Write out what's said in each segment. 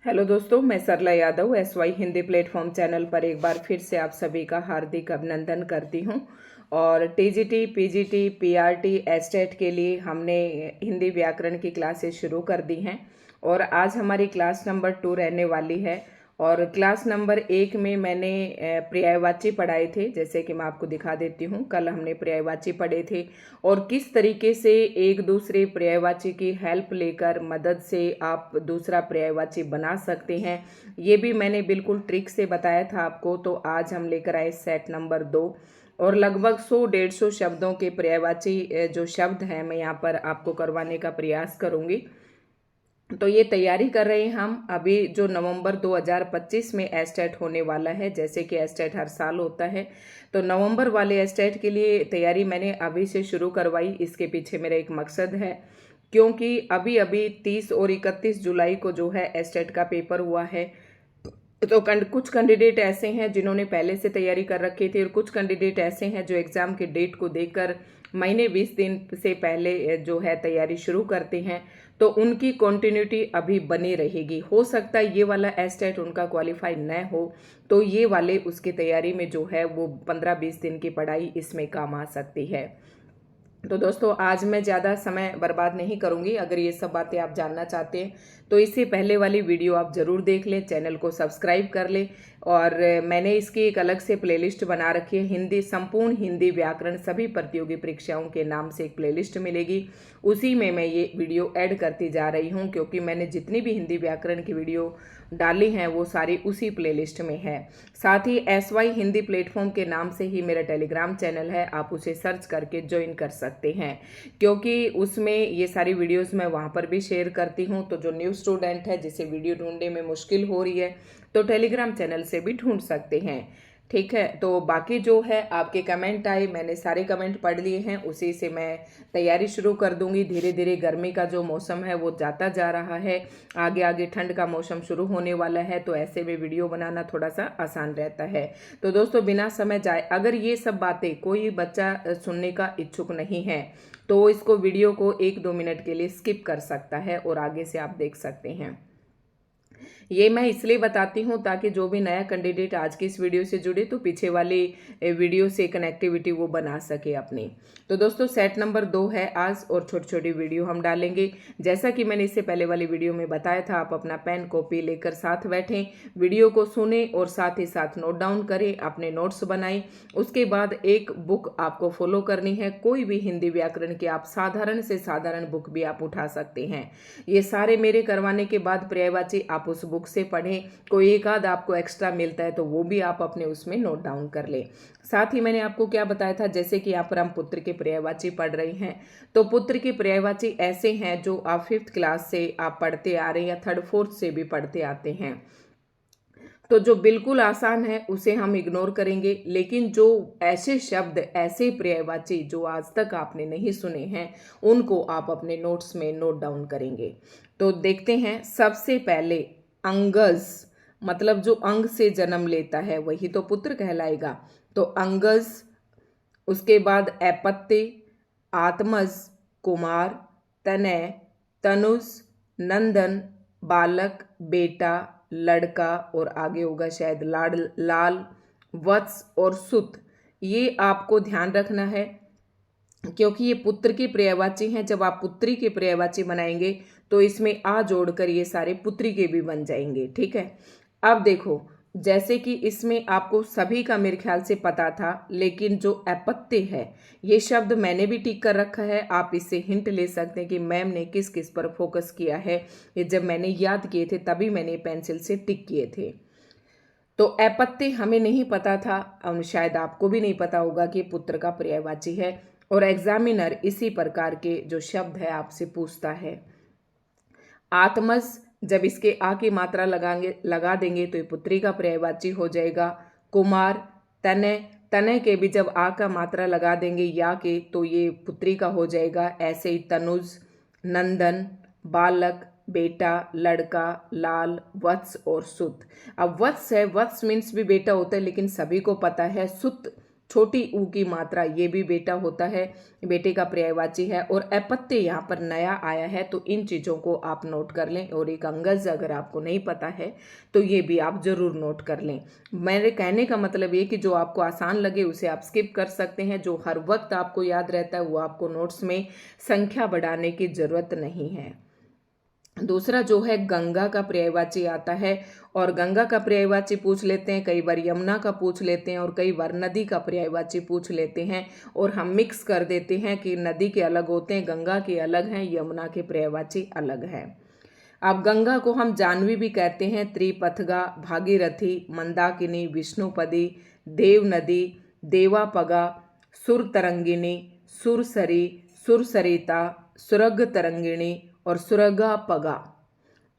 Hello दोस्तों, मैं Sarla Yadav SY Hindi platform channel पर एक बार फिर से आप सभी का हार्दिक अभिनंदन करती हूं। और TGT, PGT, PRT, एस्टेट के लिए हमने हिंदी व्याकरण की क्लासेस शुरू कर दी हैं और आज हमारी क्लास नंबर 2 रहने वाली है। और क्लास नंबर 1 में मैंने पर्यायवाची पढ़ाए थे, जैसे कि मैं आपको दिखा देती हूँ। कल हमने पर्यायवाची पढ़े थे और किस तरीके से एक दूसरे पर्यायवाची की हेल्प लेकर मदद से आप दूसरा पर्यायवाची बना सकते हैं, ये भी मैंने बिल्कुल ट्रिक से बताया था आपको। तो आज हम लेकर आए सेट नंबर 2 और लगभग 100-150 शब्दों के पर्यायवाची जो शब्द हैं मैं यहाँ पर आपको करवाने का प्रयास करूँगी। तो ये तैयारी कर रहे हैं हम अभी। जो नवंबर 2025 में एस्टेट होने वाला है, जैसे कि एस्टेट हर साल होता है, तो नवंबर वाले एस्टेट के लिए तैयारी मैंने अभी से शुरू करवाई। इसके पीछे मेरा एक मकसद है, क्योंकि अभी अभी 30 और 31 जुलाई को जो है एस्टेट का पेपर हुआ है। तो कुछ कैंडिडेट ऐसे हैं जिन्होंने पहले से तैयारी कर रखी थी और कुछ कैंडिडेट ऐसे हैं जो एग्ज़ाम के डेट को देखकर महीने 20 दिन से पहले जो है तैयारी शुरू करते हैं। तो उनकी कंटिन्यूटी अभी बनी रहेगी। हो सकता है ये वाला एस्टेट उनका क्वालिफाई न हो, तो ये वाले उसकी तैयारी में जो है वो 15-20 दिन की पढ़ाई इसमें काम आ सकती है। तो दोस्तों, आज मैं ज़्यादा समय बर्बाद नहीं करूंगी। अगर ये सब बातें आप जानना चाहते हैं तो इससे पहले वाली वीडियो आप ज़रूर देख लें, चैनल को सब्सक्राइब कर लें। और मैंने इसकी एक अलग से प्लेलिस्ट बना रखी है, हिंदी संपूर्ण हिंदी व्याकरण सभी प्रतियोगी परीक्षाओं के नाम से एक प्लेलिस्ट मिलेगी। उसी में मैं ये वीडियो ऐड करती जा रही हूँ, क्योंकि मैंने जितनी भी हिंदी व्याकरण की वीडियो डाली हैं वो सारी उसी प्लेलिस्ट में है। साथ ही SY हिंदी प्लेटफॉर्म के नाम से ही मेरा टेलीग्राम चैनल है, आप उसे सर्च करके ज्वाइन कर सकते हैं, क्योंकि उसमें ये सारी वीडियोस मैं वहाँ पर भी शेयर करती हूँ। तो जो न्यू स्टूडेंट है जिसे वीडियो ढूंढने में मुश्किल हो रही है, तो टेलीग्राम चैनल से भी ढूंढ सकते हैं। ठीक है, तो बाकी जो है आपके कमेंट आए, मैंने सारे कमेंट पढ़ लिए हैं, उसी से मैं तैयारी शुरू कर दूंगी। धीरे धीरे गर्मी का जो मौसम है वो जाता जा रहा है, आगे आगे ठंड का मौसम शुरू होने वाला है, तो ऐसे में वीडियो बनाना थोड़ा सा आसान रहता है। तो दोस्तों, बिना समय जाए, अगर ये सब बातें कोई बच्चा सुनने का इच्छुक नहीं है तो इसको वीडियो को 1-2 मिनट के लिए स्किप कर सकता है और आगे से आप देख सकते हैं। ये मैं इसलिए बताती हूँ ताकि जो भी नया कैंडिडेट आज की इस वीडियो से जुड़े तो पीछे वाली वीडियो से कनेक्टिविटी वो बना सके अपनी। तो दोस्तों, सेट नंबर 2 है आज और छोटी छोटी वीडियो हम डालेंगे। जैसा कि मैंने इससे पहले वाली वीडियो में बताया था, आप अपना पेन कॉपी लेकर साथ बैठें, वीडियो को सुने और साथ ही साथ नोट डाउन करें, अपने नोट्स बनाएं। उसके बाद एक बुक आपको फॉलो करनी है, कोई भी हिंदी व्याकरण की आप साधारण से साधारण बुक भी आप उठा सकते हैं। ये सारे मेरे करवाने के बाद पर्यायवाची आप उस बुक से पढ़ें, कोई एक आध आपको एक्स्ट्रा मिलता है तो वो भी आप अपने उसमें नोट डाउन कर लें। साथ ही मैंने आपको क्या बताया था, जैसे कि यहाँ पर हम पुत्र के पर्यायवाची पढ़ रहे हैं, तो पुत्र के पर्यायवाची ऐसे हैं जो आप 5th क्लास से आप पढ़ते आ रहे हैं या 3rd-4th से भी पढ़ते आते हैं। तो जो बिल्कुल आसान है उसे हम इग्नोर करेंगे, लेकिन जो ऐसे शब्द, ऐसे पर्यायवाची जो आज तक आपने नहीं सुने हैं, उनको आप अपने नोट्स में नोट डाउन करेंगे। तो देखते हैं, सबसे पहले अंगज, मतलब जो अंग से जन्म लेता है वही तो पुत्र कहलाएगा। तो अंगज, उसके बाद ऐपत्य, आत्मज, कुमार, तनय, तनुज, नंदन, बालक, बेटा, लड़का और आगे होगा शायद लाड, लाल, वत्स और सुत। ये आपको ध्यान रखना है, क्योंकि ये पुत्र की पर्यायवाची हैं। जब आप पुत्री के पर्यायवाची बनाएंगे तो इसमें आ जोड़कर ये सारे पुत्री के भी बन जाएंगे। ठीक है, अब देखो, जैसे कि इसमें आपको सभी का मेरे ख्याल से पता था, लेकिन जो अपत्य है ये शब्द मैंने भी टिक कर रखा है। आप इससे हिंट ले सकते हैं कि मैम ने किस किस पर फोकस किया है। ये जब मैंने याद किए थे तभी मैंने पेंसिल से टिक किए थे। तो अपत्य हमें नहीं पता था और शायद आपको भी नहीं पता होगा कि पुत्र का पर्यायवाची है, और एग्जामिनर इसी प्रकार के जो शब्द है आपसे पूछता है। आत्मज, जब इसके आ की मात्रा लगा देंगे तो ये पुत्री का पर्यायवाची हो जाएगा। कुमार, तनय, तनय के भी जब आ का मात्रा लगा देंगे या के तो ये पुत्री का हो जाएगा। ऐसे ही तनुज, नंदन, बालक, बेटा, लड़का, लाल, वत्स और सुत। अब वत्स है, वत्स मीन्स भी बेटा होता है, लेकिन सभी को पता है सुत छोटी ऊ की मात्रा ये भी बेटा होता है, बेटे का पर्यायवाची है। और अपत्य यहाँ पर नया आया है, तो इन चीज़ों को आप नोट कर लें। और एक अंगज अगर आपको नहीं पता है तो ये भी आप जरूर नोट कर लें। मेरे कहने का मतलब ये कि जो आपको आसान लगे उसे आप स्किप कर सकते हैं, जो हर वक्त आपको याद रहता है वो आपको नोट्स में संख्या बढ़ाने की जरूरत नहीं है। दूसरा जो है गंगा का पर्यायवाची आता है, और गंगा का पर्यायवाची पूछ लेते हैं, कई बार यमुना का पूछ लेते हैं और कई बार नदी का पर्यायवाची पूछ लेते हैं। और हम मिक्स कर देते हैं कि नदी के अलग होते हैं, गंगा के अलग हैं, यमुना के पर्यायवाची अलग है। अब गंगा को हम जानवी भी कहते हैं, त्रिपथगा, भागीरथी, मंदाकिनी, विष्णुपदी, देव नदी, देवापगा, सुरतरंगिणी, सुरसरी, सुरसरिता, सुरग तरंगिणी और सुरगापगा।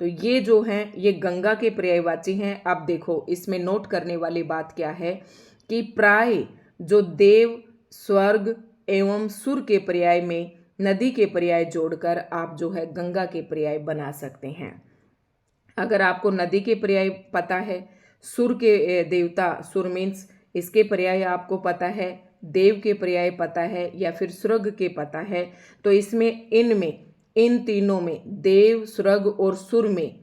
तो ये जो हैं ये गंगा के पर्यायवाची हैं। अब देखो इसमें नोट करने वाली बात क्या है कि प्राय जो देव, स्वर्ग एवं सुर के पर्याय में नदी के पर्याय जोड़कर आप जो है गंगा के पर्याय बना सकते हैं। अगर आपको नदी के पर्याय पता है, सुर के देवता, सुर मीन्स इसके पर्याय आपको पता है, देव के पर्याय पता है या फिर स्वर्ग के पता है, तो इसमें इन तीनों में देव, स्वर्ग और सुर में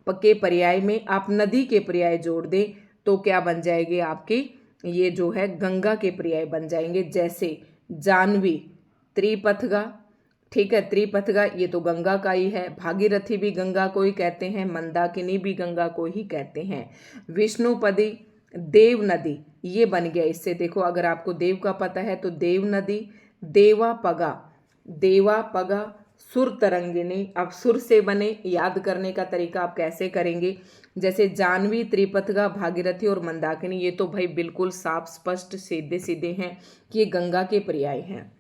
के पर्याय में आप नदी के पर्याय जोड़ दें तो क्या बन जाएंगे आपके, ये जो है गंगा के पर्याय बन जाएंगे। जैसे जानवी, त्रिपथगा, ठीक है, त्रिपथगा ये तो गंगा का ही है। भागीरथी भी गंगा को ही कहते हैं, मंदाकिनी भी गंगा को ही कहते हैं। विष्णुपदी, देव नदी ये बन गया। इससे देखो अगर आपको देव का पता है तो देव नदी, देवापगा, सुर तरंगिणी। अब सुर से बने, याद करने का तरीका आप कैसे करेंगे, जैसे जानवी, त्रिपथगा, भागीरथी और मंदाकिनी, ये तो भाई बिल्कुल साफ स्पष्ट सीधे सीधे हैं कि ये गंगा के पर्याय हैं।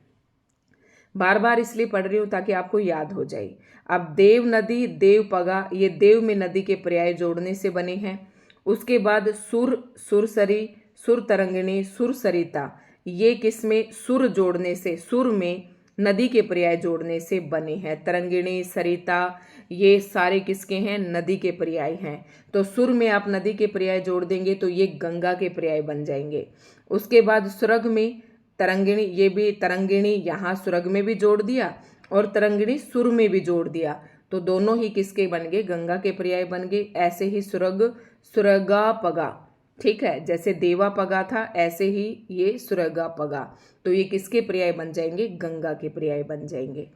बार बार इसलिए पढ़ रही हूँ ताकि आपको याद हो जाए। अब देव नदी, देवपगा, ये देव में नदी के पर्याय जोड़ने से बने हैं। उसके बाद सुर, सुरसरी, सुर तरंगिणी, सुरसरिता, ये किसमें, सुर जोड़ने से, सुर में नदी के पर्याय जोड़ने से बने हैं। तरंगिणी, सरिता ये सारे किसके हैं, नदी के पर्याय हैं। तो सुर में आप नदी के पर्याय जोड़ देंगे तो ये गंगा के पर्याय बन जाएंगे। उसके बाद सुरग में तरंगिणी, ये भी तरंगिणी यहाँ सुरग में भी जोड़ दिया और तरंगिणी सुर में भी जोड़ दिया, तो दोनों ही किसके बन गए, गंगा के पर्याय बन गए। ऐसे ही सुरग, सुरगापगा, ठीक है, जैसे देवापगा था ऐसे ही ये सुरगापगा, तो ये किसके पर्याय बन जाएंगे, गंगा के पर्याय बन जाएंगे।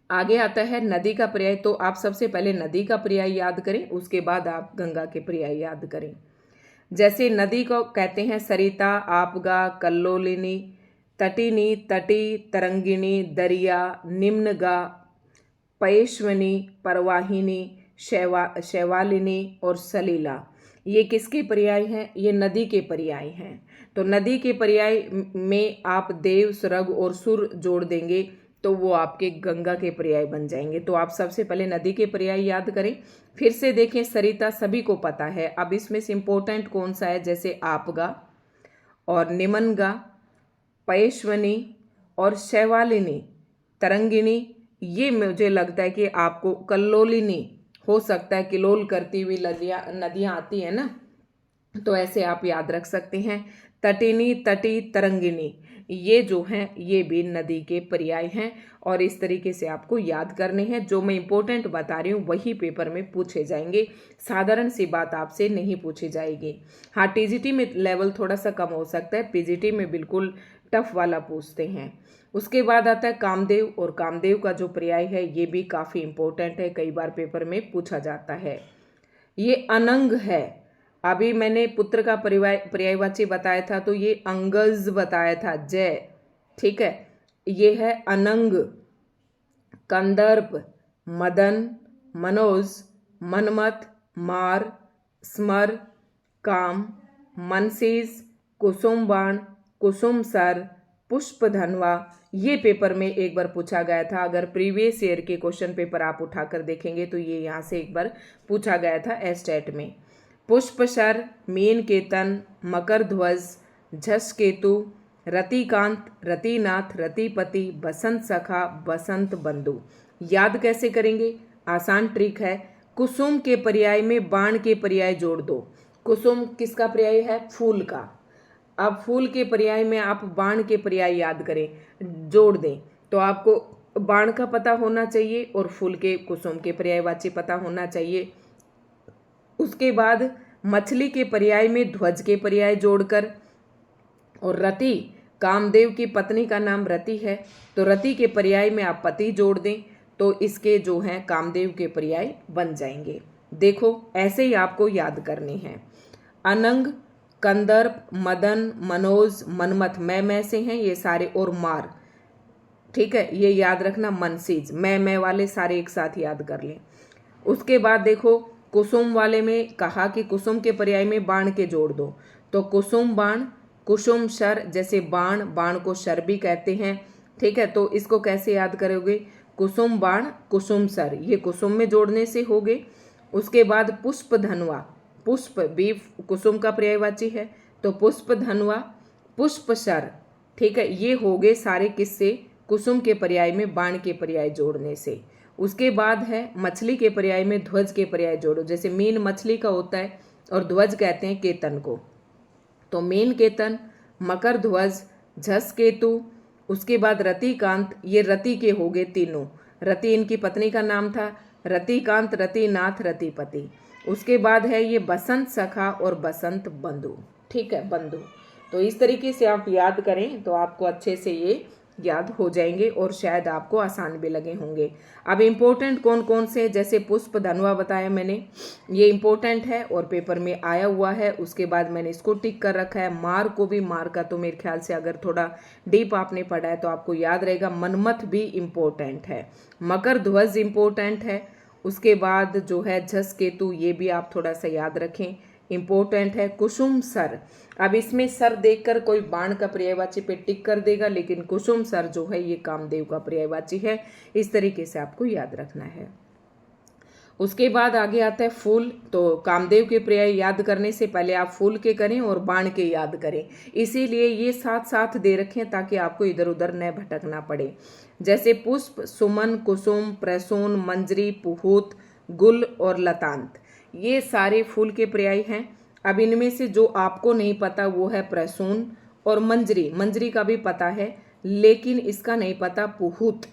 आगे आता है नदी का पर्याय, तो आप सबसे पहले नदी का पर्याय याद करें, उसके बाद आप गंगा के पर्याय याद करें। जैसे नदी को कहते हैं सरिता, आपगा, कल्लोलिनी, तटिनी, तटी, तरंगिणी, दरिया, निम्नगा, पयेश्वनी, परवाहिनी, शैवालिनी और सलीला, ये किसके पर्याय हैं, ये नदी के पर्याय हैं। तो नदी के पर्याय में आप देव, स्वर्ग और सुर जोड़ देंगे तो वो आपके गंगा के पर्याय बन जाएंगे। तो आप सबसे पहले नदी के पर्याय याद करें। फिर से देखें, सरिता सभी को पता है, अब इसमें से इम्पोर्टेंट कौन सा है, जैसे आपगा और निमनगा, पयेश्वनी और शैवालिनी, तरंगिणी, ये मुझे लगता है कि आपको कल्लोलिनी हो सकता है, किलोल करती हुई नदियाँ आती है ना, तो ऐसे आप याद रख सकते हैं। तटिनी, तटी, तरंगिणी, ये जो हैं ये भी नदी के पर्याय हैं और इस तरीके से आपको याद करने हैं। जो मैं इंपॉर्टेंट बता रही हूँ वही पेपर में पूछे जाएंगे, साधारण सी बात आपसे नहीं पूछी जाएगी। हाँ, टीजीटी में लेवल थोड़ा सा कम हो सकता है, पीजीटी में बिल्कुल टफ वाला पूछते हैं। उसके बाद आता है कामदेव, और कामदेव का जो पर्याय है ये भी काफ़ी इंपॉर्टेंट है, कई बार पेपर में पूछा जाता है। ये अनंग है, अभी मैंने पुत्र का पर्यायवाची बताया था तो ये अंगज बताया था, जय, ठीक है। ये है अनंग, कंदर्प, मदन, मनोज, मनमत, मार, स्मर, काम, मनसीस, कुसुम बाण, कुसुम सर, पुष्प धनवा, ये पेपर में एक बार पूछा गया था। अगर प्रीवियस ईयर के क्वेश्चन पेपर आप उठाकर देखेंगे तो ये यहाँ से एक बार पूछा गया था एस्टेट में। पुष्पशर, मीन केतन, मकर ध्वज, झस केतु, रतिकांत, रतिनाथ, रतिपति, बसंत सखा, बसंत बंधु। याद कैसे करेंगे, आसान ट्रिक है, कुसुम के पर्याय में बाण के पर्याय जोड़ दो। कुसुम किसका पर्याय है, फूल का, अब फूल के पर्याय में आप बाण के पर्याय याद करें, जोड़ दें, तो आपको बाण का पता होना चाहिए और फूल के कुसुम के पर्यायवाची पता होना चाहिए। उसके बाद मछली के पर्याय में ध्वज के पर्याय जोड़कर, और रति, कामदेव की पत्नी का नाम रति है, तो रति के पर्याय में आप पति जोड़ दें तो इसके जो हैं कामदेव के पर्याय बन जाएंगे। देखो ऐसे ही आपको याद करने हैं। अनंग, कंदर्प, मदन, मनोज, मनमथ मैं से हैं ये सारे, और मार, ठीक है, ये याद रखना। मनसीज, मैं वाले सारे एक साथ याद कर लें। उसके बाद देखो कुसुम वाले में कहा कि कुसुम के पर्याय में बाण के जोड़ दो, तो कुसुम बाण, कुसुम शर, जैसे बाण, बाण को शर भी कहते हैं, ठीक है, तो इसको कैसे याद करोगे, कुसुम बाण कुसुम सर, ये कुसुम में जोड़ने से हो गए। उसके बाद पुष्प धनवा, पुष्प भी कुसुम का पर्यायवाची है, तो पुष्प धनवा, पुष्प शर, ठीक है, ये हो गए सारे किससे, कुसुम के पर्याय में बाण के पर्याय जोड़ने से। उसके बाद है मछली के पर्याय में ध्वज के पर्याय जोड़ो, जैसे मीन मछली का होता है और ध्वज कहते हैं केतन को, तो मीन केतन, मकर ध्वज, झस केतु। उसके बाद रतिकांत, ये रति के हो गए तीनों, रति इनकी पत्नी का नाम था, रतिकांत, रतिनाथ, रतिपति। उसके बाद है ये बसंत सखा और बसंत बंधु, ठीक है, बंधु। तो इस तरीके से आप याद करें तो आपको अच्छे से ये याद हो जाएंगे और शायद आपको आसान भी लगे होंगे। अब इम्पोर्टेंट कौन कौन से, जैसे पुष्प धनवा बताया मैंने, ये इम्पोर्टेंट है और पेपर में आया हुआ है। उसके बाद मैंने इसको टिक कर रखा है। मार को भी, मार का तो मेरे ख्याल से अगर थोड़ा डीप आपने पढ़ा है तो आपको याद रहेगा। मनमथ भी इम्पोर्टेंट है, मकर ध्वज इम्पोर्टेंट है। उसके बाद जो है झस केतु, ये भी आप थोड़ा सा याद रखें, इम्पोर्टेंट है। कुसुम सर, अब इसमें सर देखकर कोई बाण का पर्यायवाची पे टिक कर देगा, लेकिन कुसुम सर जो है ये कामदेव का पर्यायवाची है। इस तरीके से आपको याद रखना है। उसके बाद आगे आता है फूल, तो कामदेव के पर्याय याद करने से पहले आप फूल के करें और बाण के याद करें, इसीलिए ये साथ साथ दे रखें ताकि आपको इधर उधर न भटकना पड़े। जैसे पुष्प, सुमन, कुसुम, प्रसून, मंजरी, पुहूत, गुल और लतांत, ये सारे फूल के पर्याय हैं। अब इनमें से जो आपको नहीं पता वो है प्रसून और मंजरी, मंजरी का भी पता है लेकिन इसका नहीं पता पुहूत।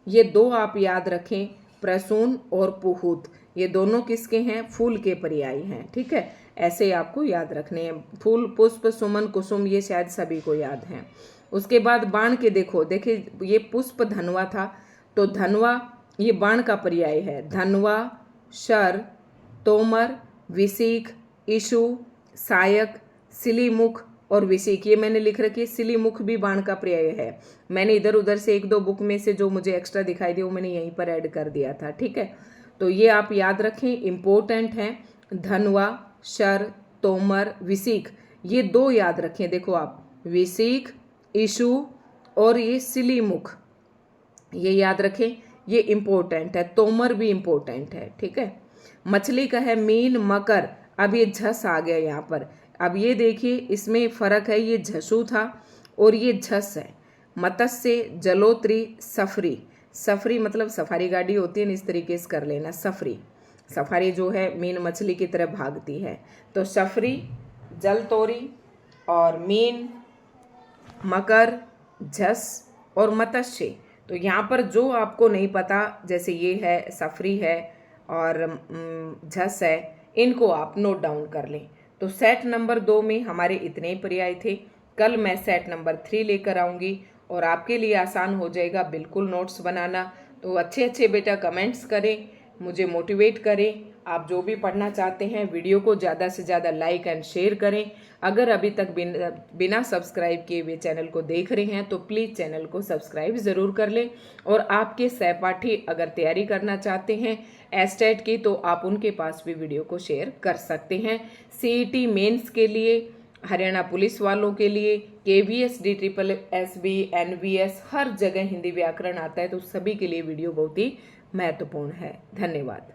ये दो आप याद रखें, प्रसून और पुहूत, ये दोनों किसके हैं, फूल के पर्याय हैं, ठीक है, ऐसे आपको याद रखने हैं। फूल, पुष्प, सुमन, कुसुम, ये शायद सभी को याद हैं। उसके बाद बाण के देखिए ये पुष्प धनवा था, तो धनवा ये बाण का पर्याय है। धनवा, शर, तोमर, विसीख, इशु, सायक, सिलीमुख और विसीख, ये मैंने लिख रखी है। सिलीमुख भी बाण का पर्याय है। मैंने इधर उधर से एक दो बुक में से जो मुझे एक्स्ट्रा दिखाई दिया वो मैंने यहीं पर ऐड कर दिया था, ठीक है, तो ये आप याद रखें, इम्पोर्टेंट हैं। धनवा, शर, तोमर, विसीख, ये दो याद रखें। देखो आप, विसीख, इशु और ये सिलीमुख, ये याद रखें, ये इम्पोर्टेंट है। तोमर भी इम्पोर्टेंट है, ठीक है। मछली का है मीन, मकर, अब ये झस आ गया यहाँ पर। अब ये देखिए इसमें फर्क है, ये झसू था और ये झस है। मत्स्य, जलोत्री, सफरी, सफरी मतलब सफारी गाड़ी होती है ना, इस तरीके से कर लेना। सफरी, सफारी जो है मीन मछली की तरह भागती है, तो सफरी, जलतोरी और मीन, मकर, झस और मत्स्य। तो यहाँ पर जो आपको नहीं पता, जैसे ये है सफरी है और झस है, इनको आप नोट डाउन कर लें। तो सेट नंबर 2 में हमारे इतने ही पर्याय थे। कल मैं सेट नंबर 3 लेकर आऊँगी और आपके लिए आसान हो जाएगा बिल्कुल नोट्स बनाना। तो अच्छे अच्छे बेटा कमेंट्स करें, मुझे मोटिवेट करें। आप जो भी पढ़ना चाहते हैं वीडियो को ज़्यादा से ज़्यादा लाइक एंड शेयर करें। अगर अभी तक बिना सब्सक्राइब किए हुए चैनल को देख रहे हैं तो प्लीज़ चैनल को सब्सक्राइब ज़रूर कर लें। और आपके सहपाठी अगर तैयारी करना चाहते हैं एस्टेट की तो आप उनके पास भी वीडियो को शेयर कर सकते हैं। सीईटी मेंस के लिए, हरियाणा पुलिस वालों के लिए, KVS, DSSB, NVS, हर जगह हिंदी व्याकरण आता है, तो सभी के लिए वीडियो बहुत ही महत्वपूर्ण है। धन्यवाद।